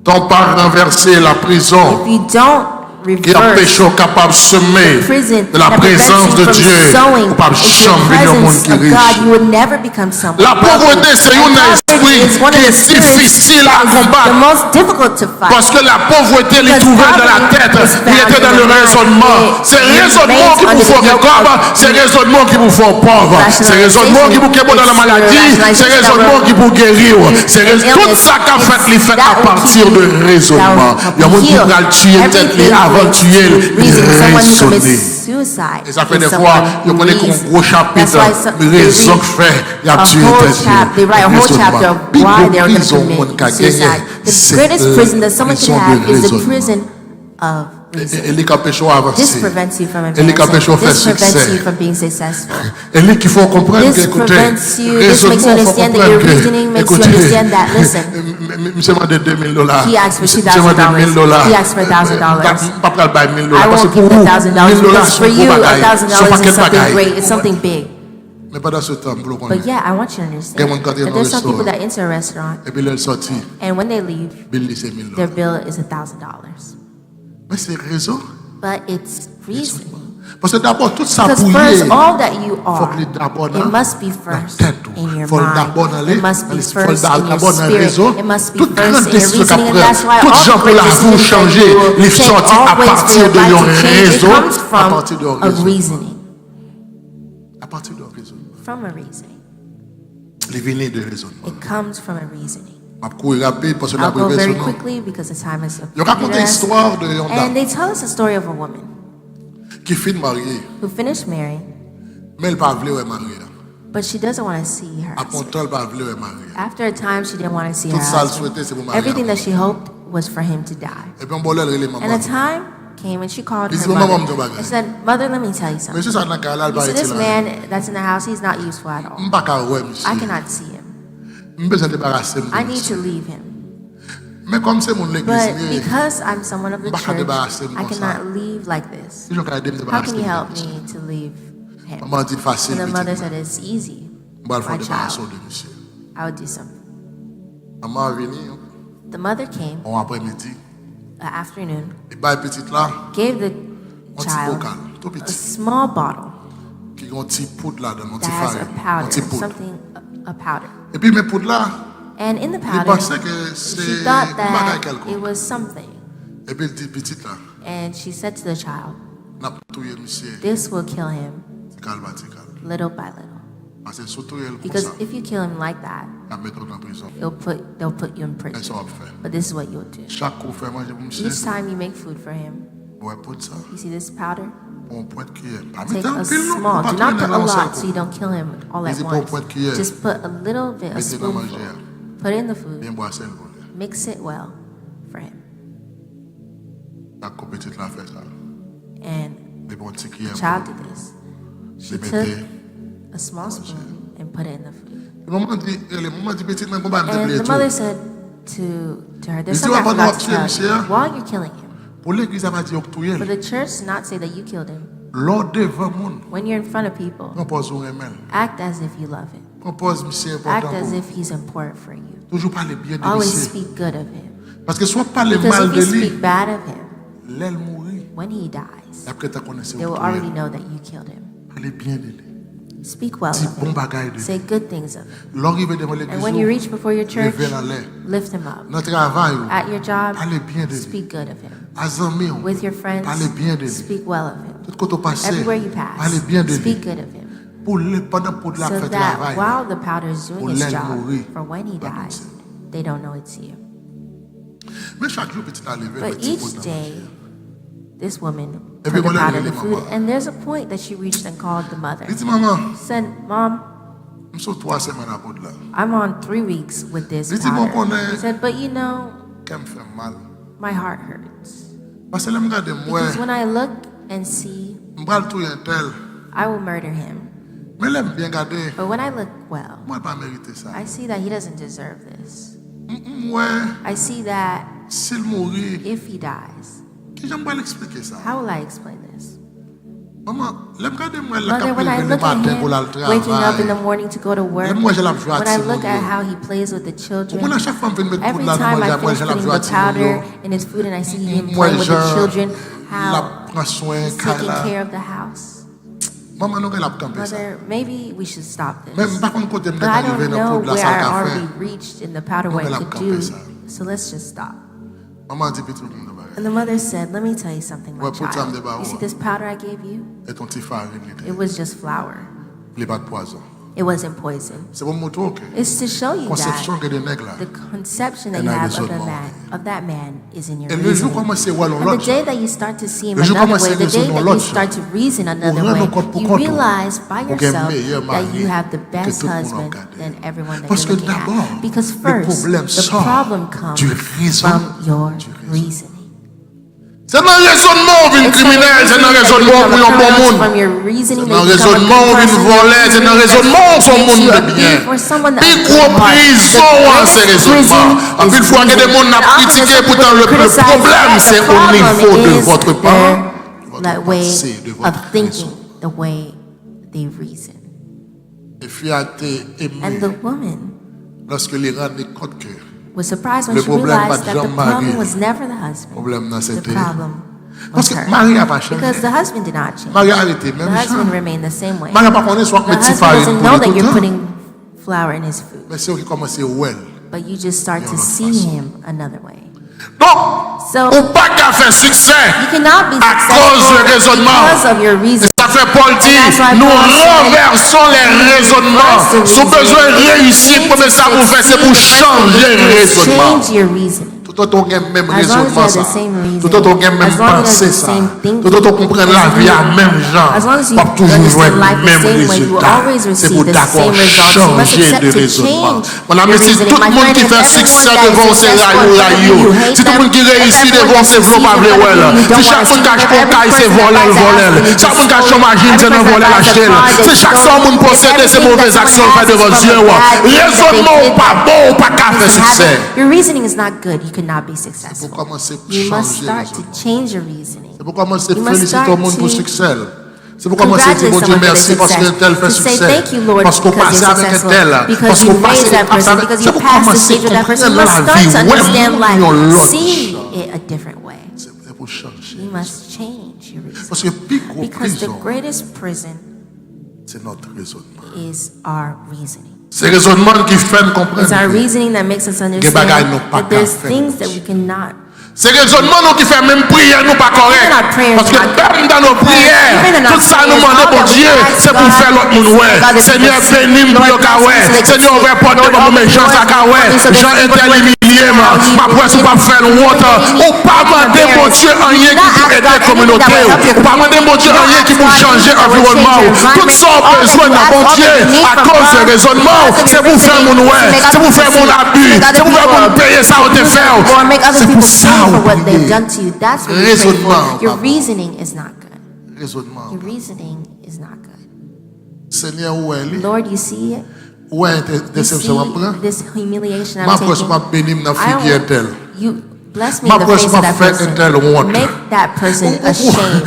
Ton pas renverser la prison if you don't qui empêche reverse au capable de semer the prison de la that prevents présence you de from Dieu, sowing ou pas into the jamais au monde presence qui of riche. God, you would never become someone La pauvreté, wealthy. c'est And un poverty esprit is one qui of the est spirits difficile à that is the combattre. most difficult to fight. Parce que la pauvreté, elle est Because trouvée dans la poverty tête, is il found était dans in le the mind. raisonnement. C'est It raisonnement qui vous remains font under the yoke comme, of c'est raisonnement qui vous font pauvre, c'est raisonnement qui vous kébo dans la maladie, c'est raisonnement qui vous guérir, c'est tout ça qu'a fait les fait à partir de raisonnement. Il y a un monde qui va le tuer tête avant de tuer, raisonner. Suicide. Et ça fait is des someone fois, il y a un reason. gros chapitre, That's why raison que fait, il y a tué they write a whole chapter of why they're going to raisonnement commit suicide. The greatest prison that someone can have is the prison of reason. Et les campéchons avancent. This prevents you from Et les campéchons advancing. faire This prevents succès. you from being successful. Et les qui font comprendre que, This écoutez, prevents you, this makes you understand that your reasoning makes you understand that, listen, monsieur m'a donné $2,000. he asked for Monsieur $2,000. m'a donné $1,000. He asked for $1,000. Pas pour le bail $1,000. I Parce que won't pour give vous, the $1,000 because for you, $1,000 is something bagaille. great. It's something big. Mais pas dans ce temps, pour le But connaître. yeah, I want you to understand that there's some people that enter a restaurant Et puis, ils sortent, and when they leave, bill c'est $1,000. their bill is $1,000. Mais c'est raison. But it's reason. Parce que d'abord, tout ça Because pour first, lier. all that you Faut are, que d'abord it must be first in your faut d'abord mind. aller, It must be faut first in your d'abord dans le spirit. réseau. It must be Toute grande first in your décision reasoning. And qu'après, that's why tout all gens pour great la vous decisions that changer, you will les take, sortir à all ways for partir your de life leur to change, it réseau, comes à partir de leur from a réseau. reasoning. À partir de leur réseau. From a reasoning. Les vignes de raisonnement. It comes from a reasoning. Je vais courir rapide parce que la I'll go very prévention. quickly because the time is up. Je raconte l'histoire de une And dame they tell us a story of a woman qui finit mariée, who finished marrying, mais elle ne pas vouloir marier. but she doesn't want to see her À mon husband. temps, elle ne pas vouloir marier. After a time, she didn't want to see her Tout ça, elle husband. souhaitait, c'est pour marier. Everything that she hoped was for him to die. Et puis, on va aller les And a mamans. time came and she called Dis, her maman, mother maman, and said, "Mother, let me tell you something. Monsieur, ça n'a qu'à aller, You see, this là. man that's in the house, he's not useful at all. Je ne peux pas ouais, monsieur. I cannot see him. Je besoin de débarrasser. I need to leave him. Mais comme c'est mon But l'église, because I'm someone of the Baka church, débarrasser I comme ça. cannot leave like this. je vais aider me How débarrasser. can you help me to leave him?" Maman dit facile. And the mother petit. said, "It's easy. Bon, elle fait My débarrasser child, de monsieur. I would do something." Maman est venue, The mother came en après-midi, afternoon, et bah, petite là, gave the un petit child bocal, tout a petit, small bottle qui a un petit poudre là, dans un that petit has a farine, un petit powder, poudre. something, a powder. Et puis, mes poudres là, And in the il powder, pensait que she c'est thought un bagage that it quelconque. was something. Et puis, il dit, petite là, And she said to the child, n'a pas touillé monsieur, "This will kill him tical, batical. little by little. Parce que surtout, elle comme Because ça, if you kill him like that, elle met en prison. they'll put you in Et ça prison. va faire. But this is what you'll do. Chaque coup, fait manger pour monsieur, Each time you make food for him, ouais, pour ça, you see this powder, pour un point de cuillère. Pas take mettre en a pile, non, small, pas do not tourner put a dans un seul lot so coup. you don't kill him all at Easy pour un point de once. cuillère. Just put a little bit, a Mettez dans spoonful, manger. put it in the food, Bien boire, c'est le volet. mix it well for him. La petite l'a fait ça. And Des bons petits the cuillères. child did this. She Les took mettez. a small spoon and put it in the food. Le maman dit, petite, mais comment And me the tout? mother said to her, "There's You see something I what forgot to happened tell you. here? While you're killing him, Pour l'église, elle va dire que tu for es. the church to not say that you killed him, Lors devant le monde, when you're in front of people, on pose un remède. act as if you love him. On pose monsieur Act important. as pour- if he's important for you. Toujours parler bien de Always monsieur. speak good of him. Parce que soit parler Because mal if de you lui, speak bad of him, l'aile mourir. when he dies, Après, tu connais they will already know that you killed him. Parler bien de lui. Speak well Dis of bon him. bagaille de lui. Say good things of him. L'arrivée devant And when you l'église, reach before your church, levez la l'air. lift him up. Dans le travail, At your job, parlez bien de lui. speak good of him. À Zami, With your friends, parlez bien de lui. speak well of him. Tout côté passé, Everywhere you parlez pass, bien de lui. speak good of him. Pendant pour la So fête that travail. while the powder is doing Pour its l'aile job, mourir. for when he Pas dies, comme they don't know it's you. Mais chaque jour, petit à lever, But petit each pot dans day, this woman Et took puis, the voilà, powder in les the food, mamans. and there's a point that she reached and called the mother. Il dit, maman, Said, "Mom, je suis 3 semaines à bout de là. I'm on 3 weeks with this Il dit, bon, powder." connaît, He said, "But you know, qu'elle me fait mal. my heart hurts. Parce que là, je regarde moi, Because when I look and see, je vais tout un tel. I will murder him. Mais là, je bien regarder, But when I look well, moi, je ne pas mériter ça. I see that he doesn't deserve this. Moi, I see that s'il mourit, if he dies, qui j'aime pas l'expliquer ça? how will I explain this? Maman, Mother, when I look at him waking up in the morning to go to work, when I look at how he plays with the children, every time I finish putting the powder in his food and I see him playing with the children, how he's taking care of the house. Mother, maybe we should stop this. But I don't know where I already reached in the powder what it could do, so let's just stop. And the mother said, let me tell you something, my child. You see this powder I gave you? It was just flour. It wasn't poison. It's to show you that the conception that you have of that man is in your reasoning. And the day that you start to see him another way, the day that you start to reason another way, you realize by yourself that you have the best husband than everyone that you're looking at. Because first, the problem comes from your reasoning. C'est un raisonnement où une criminel, c'est un raisonnement où un bon monde. C'est un raisonnement où une volée, c'est un raisonnement où son monde de bien. Puis gros prison à ces raisonnements. En plus, il faut que des gens n'ont critiqué, pourtant le problème c'est au niveau de votre part. That way of thinking, the way they reason. And the woman lorsque les rendait compte que was surprised when she realized that the problem was never the husband. The problem was her. Because the husband did not change. The husband remained the same way. The husband doesn't know that you're putting flour in his food. But you just start to see him another way. So you cannot be successful because of your reason. Ça fait Paul dit, nous renversons les raisonnements. Si vous besoin de réussir, pour ça vous faites, c'est pour changer le raisonnement. Tout autant qu'on même raisonnement ça. Tout autant qu'on même penser ça. Tout autant qu'on comprenne la vie à même genre. Pas toujours le même résultat. C'est pour d'accord changer de raisonnement. Mon ami, si tout le monde qui fait succès devant ces raillots, si tout le monde qui réussit devant ces flots pas vrai, si chaque monde cache pour caille, c'est voler. Chaque monde cache son machine, c'est non voler l'acheter. Si chaque fois monde possède ces mauvaises actions fait devant Dieu, raisonnement pas bon, pas qu'à faire succès. Your reasoning is not good. You cannot be successful. You must start to change your reasoning. C'est pour commencer à féliciter tout le monde pour succès. C'est pour commencer à dire bon Dieu merci parce que tel fait succès. Parce qu'on passe avec un tel. Parce qu'on passe avec un tel. C'est pour commencer à comprendre la vie. Ouais, see it a different way. C'est pour changer. You must change your reasoning. Parce que because the greatest prison c'est notre raisonnement. Is our reasoning. C'est le raisonnement qui fait nous comprendre. It's our reasoning that makes us understand that there's things that we cannot. C'est le raisonnement qui fait même prière nous pas correct. Parce que même dans nos prières, tout ça nous demande bon Dieu, c'est pour faire l'autre monde ouais. Seigneur bénis pour le ouais. Seigneur ouvre porte pour mes gens ça ouais. Jean interliminier ma presse pas faire honte. Ou pas demander bon Dieu rien qui peut aider la communauté. Ou pas demander bon Dieu rien qui peut changer l'environnement. Tout ça besoin de bon Dieu à cause de raisonnement, c'est pour faire mon ouais. C'est pour faire mon abus. C'est pour faire mon payer ça au faire. C'est pour ça. For what they've done to you, that's what you pray for. Your reasoning is not good. Your reasoning is not good. Lord, you see it? You see this humiliation I'm taking? You bless me in the face of that person. Make that person ashamed.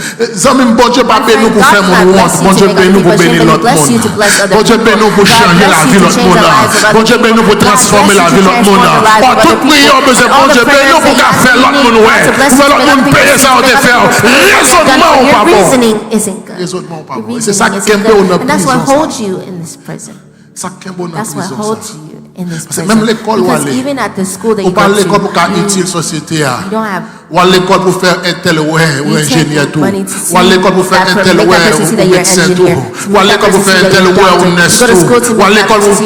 Bon Dieu pas béni pour faire mon honte. Bon Dieu béni pour bénir l'autre monde. Bon Dieu béni pour changer la vie de l'autre monde. Bon Dieu béni pour transformer la vie de l'autre monde. Par toute prière, bon Dieu béni pour faire l'autre monde ouais. Pour l'autre monde payer ça au défaire. Raisonnement pas bon. Raisonnement pas bon. C'est ça qui est bon dans prison. And that's what holds you in this prison. That's what holds you in this prison. Because even at the school that you go to, you don't have ou à l'école pour faire un tel ouais ou ingénieur tout ou à l'école pour faire un tel ouais ou médecin tout ou à l'école pour faire un tel ouais ou nurse tout ou à l'école pour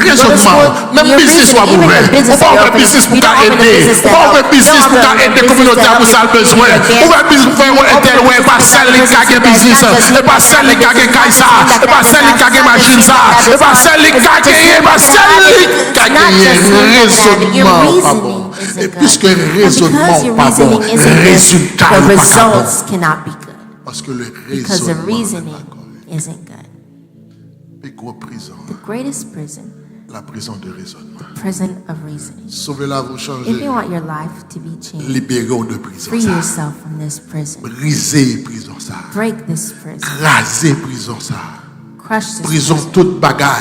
raisonnement même business soit mauvais ou pas faire business pour aider ou pas faire business pour aider la communauté à vous ça besoin ou faire business pour faire un tel ouais pas celle qui a business et pas celle qui a caille ça et pas celle qui a machine ça et pas celle qui a pas celle qui a raisonnement pas bon. Et puisque le raisonnement pas bon, résultat pas bon. Parce que le raisonnement isn't good. The greatest prison La prison de raisonnement. The prison of reasoning. Sauvez-la, vous If changez. you want your life to be changed, Libérez-vous de prison. free Ça. yourself from this prison. Brisez prison ça. Break this prison. Rasez prison ça. Crush this Prison prison. toute bagaille.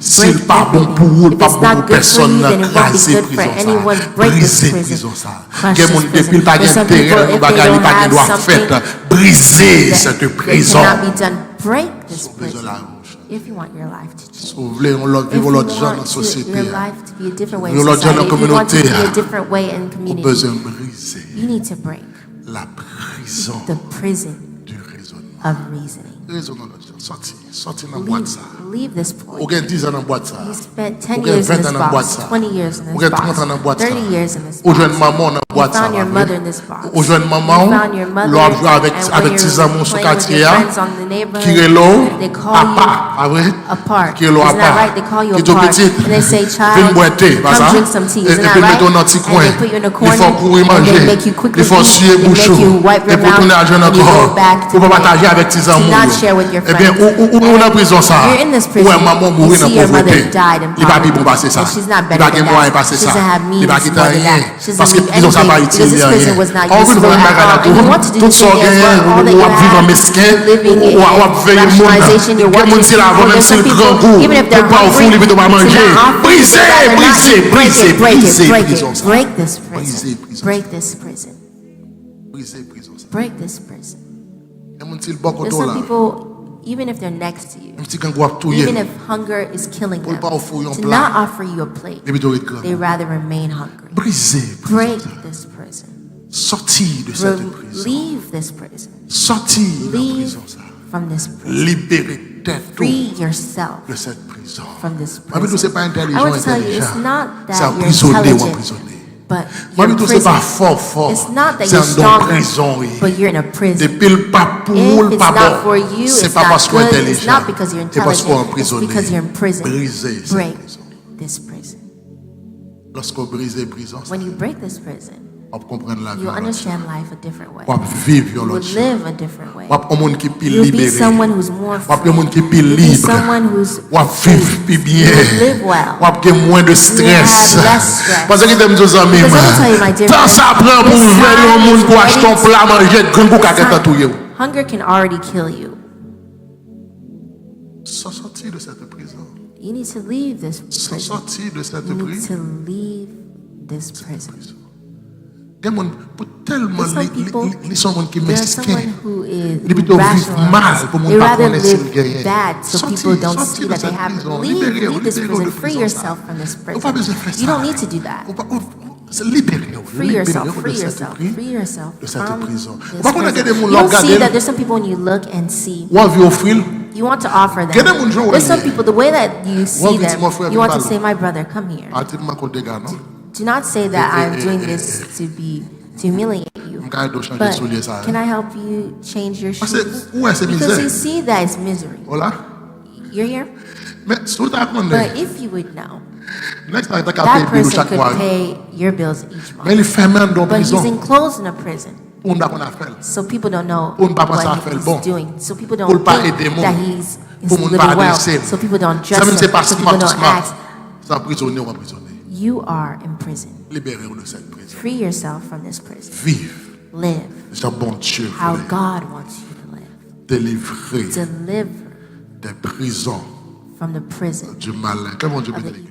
S'il Break pas bon pour vous, everything. pas If it's bon not pour good for personne, you, then it won't be rasez good for prison anyone. ça. Break this Brisez prison. prison ça. Crush Quel this monde prison. depuis pas There's some d'intérêt people, dans if bagaille, they pas don't de droit have fait. something Brisez cette that prison. cannot be done, break this Brisez prison. la roche. If you want your life to change. Si vous voulez If vivre you l'autre genre dans la want société, your life to be a different way in Vivre l'autre genre society, dans if you want to be communauté, a different way in vous community, besoin de briser you need to break la prison the prison du raisonnement. of reasoning. Raisonnement, sorti dans la boîte ça. Leave this point. Vous avez 10 ans dans la boîte ça. You spent Vous 10 avez years in 20 this ans dans la boîte box, ça. 20 years in Vous this avez 30 ans dans la box, boîte ça. 30 years in this Vous box. avez une maman dans la You boîte ça. found your mother in this box. Vous avez une You maman, found your mother, l'on joue avec and when tes you're amis sur playing with quartier, your friends on the neighborhood, qui est là, they call papa, you pas vrai? apart. Qui est là, Isn't that papa. right? They call you Qui est tout apart. petit. And they say, Viens child, boire thé, pas ça? come drink some tea. Et Isn't puis that mettons dans un right? petit And coin. they put you in a Il corner, faut courir and manger. they make you quickly Il faut eat, suer they make bouchon. you wipe Et your pour tourner à mouth, jeune and you encore. go back to Pour pas play. partager avec tes To amours. not share with your Eh bien, friends. où on a prison ça? You're in this prison. Ouais, maman You mourir dans see la your mother pauvreté. died in Il va bien bon poverty. passer ça. And she's not Il better va than bien moyen that. passer She ça. doesn't have Il va means quitter more than rien. that. She Parce doesn't que need prison ça va anything because utile this rien. prison was not On veut useful nous at faire all. And you want to do tout the ça thing as well. All that ou you à vivre en have, mesquin, living in ou à veiller au monde. rationalization, you're Quel monde watching c'est là, people. même There's si some le grand people, goût, even if they're pour pas au fond, hungry, il veut pas to manger. not offer, Brisez, they'd rather not brisez, eat. Break brisez, it, break it, brisez, break prison it. ça. Break this Brisez, prison. prison. Break this prison. Brisez prison ça. Break this prison. Et mon petit bon There's côté là. some people, even if they're next to you, Un petit kangourou touyer. even if hunger is killing them, Pour pas offrir un to plat. not offer you a plate, Et puis tu grand. they rather remain hungry. Brisez Break prison ça. this prison. Sorti de cette prison. Leave this prison. Sorti de la Leave prison ça. from this prison. Libérez tête Free yourself de cette prison. from this Moi, prison. c'est pas I intelligent, want to tell you, it's intelligent. not C'est that you're emprisonné ou intelligent, emprisonné. but Moi, you're in c'est pas prison. fort, fort. It's not that C'est you're un don strong, prison, oui. but you're in a prison. Depuis le pas pour If le it's pas not for bon. you, C'est it's pas parce not qu'on est good, it's intelligent. not because you're C'est parce qu'on est intelligent, it's emprisonné. because you're in prison. Brisez cette Break prison. this prison. Lorsqu'on brise la prison, When you break this prison, on comprend la vie. you'll understand life a different way. On vivre You will l'autre. live a different way. On monde qui est You'll be libéré. someone who's more On free. monde qui est You'll be libre. someone who's On vivre plus bien. You'll live well. On a moins de stress. You have less stress. Parce que t'aimes nos amis. Because let me tell you, my dear Tant friend, ça prend pour this faire time un monde is pour acheter un ready plat manger, grand pour qu'à Time- tout yo. Hunger can already kill you. Sortir de cette prison. You need to leave this prison. Sortir de cette You need prison. to leave this prison. Il y a monde pour tellement Some people, les sont monde qui There's mesquin. someone who is Ils plutôt vivre mal pour They mon pas rather connaître s'il gagne. live bad so people don't see that they have. Leave this prison. Free yourself from this On pas besoin prison. de faire ça. You don't need to do that. C'est libéré. Free yourself. de Free cette yourself. prison. Free yourself de cette from prison. this Par contre, il y a des prison. gens You don't qui see regardent. that there's some people when you look and see. Ou envie offrir. You want to offer them. Quel est mon jour, There's some Olivier? people, the way that you see envie de them, mon frère you want to Balo. say, my brother, come here. Ah, tu m'as côté gars, non? Do not say that I'm doing this to humiliate you. M'ka do changer But soulier ça. can I help you change your Parce que shoes? où est-ce Because misère? you see that it's misery. Voilà. You're here? Mais tout à But connaître. if you would know, Next time, tu as that payé person chaque mois. could pay your bills each Mais month. il fait même dans But he's prison. enclosed in a prison. On n'a pas fait. So people don't know Pour ne pas penser à what faire le he's bon. doing. So people Pour don't pas think aider mon. that he's Pour ne living pas well. adresser. So people don't Ça dress même c'est him. pas So people smart, don't smart. ask. C'est emprisonné ou emprisonné. You are in prison. Libérez-vous de cette prison. Free yourself from this prison. Vive. Live C'est un bon Dieu. how voulait. God wants you to live. Délivrer Deliver des prisons from the prison du malin. Comment Dieu of peut the dire?